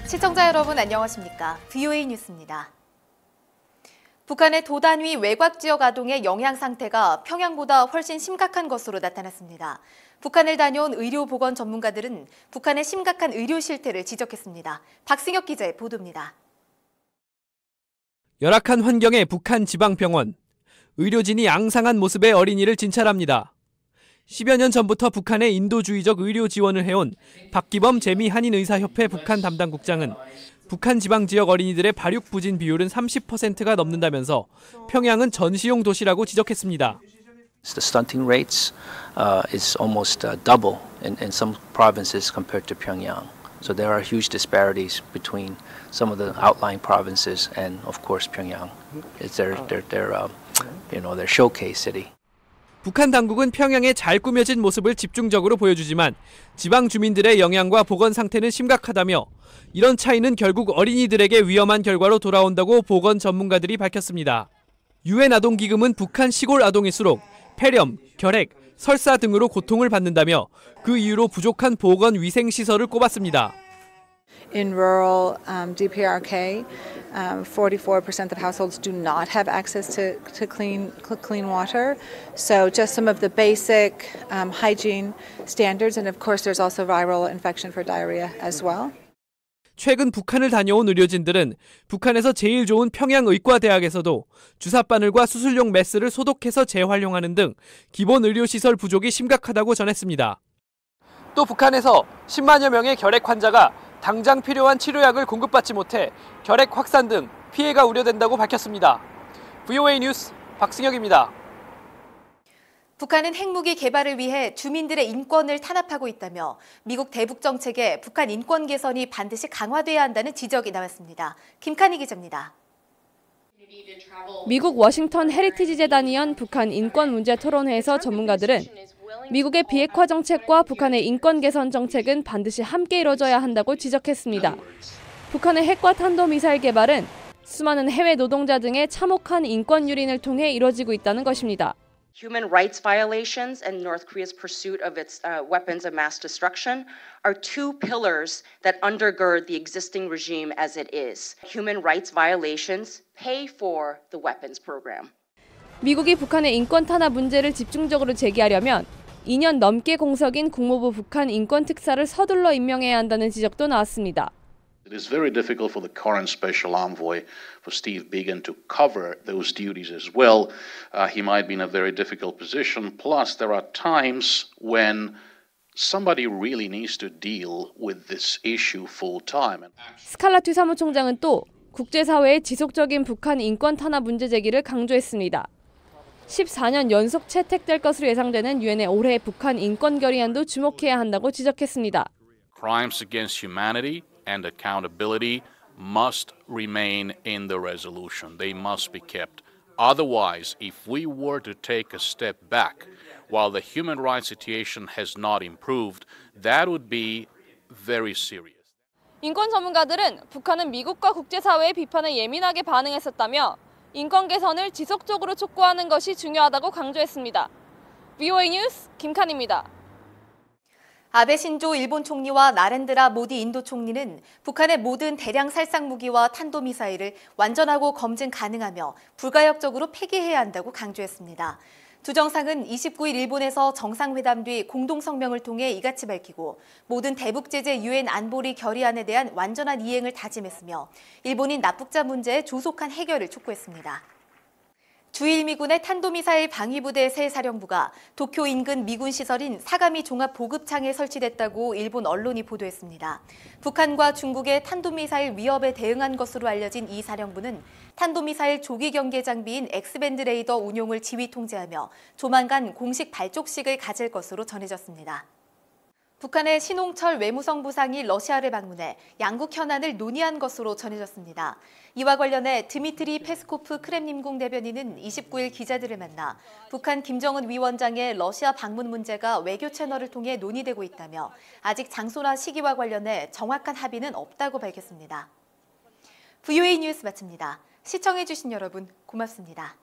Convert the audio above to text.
시청자 여러분 안녕하십니까? VOA 뉴스입니다. 북한의 도단위 외곽 지역 아동의 영양 상태가 평양보다 훨씬 심각한 것으로 나타났습니다. 북한을 다녀온 의료보건 전문가들은 북한의 심각한 의료 실태를 지적했습니다. 박승혁 기자의 보도입니다. 열악한 환경의 북한 지방병원. 의료진이 앙상한 모습의 어린이를 진찰합니다. 10여 년 전부터 북한에 인도주의적 의료 지원을 해온 박기범 재미한인의사협회 북한 담당국장은 북한 지방 지역 어린이들의 발육 부진 비율은 30%가 넘는다면서 평양은 전시용 도시라고 지적했습니다. The stunting rates is almost double in some provinces compared to Pyongyang. So there are huge disparities between some of the outlying provinces and, of course, Pyongyang. It's their showcase city. 북한 당국은 평양의 잘 꾸며진 모습을 집중적으로 보여주지만 지방 주민들의 영양과 보건 상태는 심각하다며 이런 차이는 결국 어린이들에게 위험한 결과로 돌아온다고 보건 전문가들이 밝혔습니다. 유엔 아동기금은 북한 시골 아동일수록 폐렴, 결핵, 설사 등으로 고통을 받는다며 그 이유로 부족한 보건 위생 시설을 꼽았습니다. In rural DPRK, 44% of households do not have access to clean water. So just some of the basic hygiene standards, and of course there's also viral infection for diarrhea as well. 최근 북한을 다녀온 의료진들은 북한에서 제일 좋은 평양의과대학에서도 주사바늘과 수술용 메스를 소독해서 재활용하는 등 기본 의료시설 부족이 심각하다고 전했습니다. 또 북한에서 10만여 명의 결핵 환자가 당장 필요한 치료약을 공급받지 못해 결핵 확산 등 피해가 우려된다고 밝혔습니다. VOA 뉴스 박승혁입니다. 북한은 핵무기 개발을 위해 주민들의 인권을 탄압하고 있다며 미국 대북 정책에 북한 인권 개선이 반드시 강화돼야 한다는 지적이 나왔습니다. 김칸희 기자입니다. 미국 워싱턴 헤리티지 재단이 연 북한 인권 문제 토론회에서 전문가들은 미국의 비핵화 정책과 북한의 인권 개선 정책은 반드시 함께 이뤄져야 한다고 지적했습니다. 북한의 핵과 탄도미사일 개발은 수많은 해외 노동자 등의 참혹한 인권 유린을 통해 이뤄지고 있다는 것입니다. Human rights violations and North Korea's pursuit of its weapons of mass destruction are two pillars that undergird the existing regime as it is. Human rights violations pay for the weapons program. 미국이 북한의 인권 탄압 문제를 집중적으로 제기하려면 2년 넘게 공석인 국무부 북한 인권 특사를 서둘러 임명해야 한다는 지적도 나왔습니다. It is very difficult for the current special envoy, for Steve Biegun, to cover those duties as well. He might be in a very difficult position. Plus, there are times when somebody really needs to deal with this issue full time. 스칼라티 사무총장은 또 국제사회의 지속적인 북한 인권 탄압 문제 제기를 강조했습니다. 14년 연속 채택될 것으로 예상되는 유엔의 올해 북한 인권 결의안도 주목해야 한다고 지적했습니다. Crimes against humanity and accountability must remain in the resolution. They must be kept. Otherwise, if we were to take a step back while the human rights situation has not improved, that would be very serious. 인권 전문가들은 북한은 미국과 국제사회의 비판에 예민하게 반응했었다며 인권 개선을 지속적으로 촉구하는 것이 중요하다고 강조했습니다. VOA 뉴스 김칸입니다. 아베 신조 일본 총리와 나렌드라 모디 인도 총리는 북한의 모든 대량 살상 무기와 탄도미사일을 완전하고 검증 가능하며 불가역적으로 폐기해야 한다고 강조했습니다. 두 정상은 29일 일본에서 정상회담 뒤 공동성명을 통해 이같이 밝히고 모든 대북 제재 유엔 안보리 결의안에 대한 완전한 이행을 다짐했으며 일본인 납북자 문제의 조속한 해결을 촉구했습니다. 주일 미군의 탄도미사일 방위부대 새 사령부가 도쿄 인근 미군 시설인 사가미 종합보급창에 설치됐다고 일본 언론이 보도했습니다. 북한과 중국의 탄도미사일 위협에 대응한 것으로 알려진 이 사령부는 탄도미사일 조기 경계 장비인 X밴드 레이더 운용을 지휘 통제하며 조만간 공식 발족식을 가질 것으로 전해졌습니다. 북한의 신홍철 외무성 부상이 러시아를 방문해 양국 현안을 논의한 것으로 전해졌습니다. 이와 관련해 드미트리 페스코프 크렘림궁 대변인은 29일 기자들을 만나 북한 김정은 위원장의 러시아 방문 문제가 외교 채널을 통해 논의되고 있다며 아직 장소나 시기와 관련해 정확한 합의는 없다고 밝혔습니다. VOA 뉴스 마칩니다. 시청해주신 여러분 고맙습니다.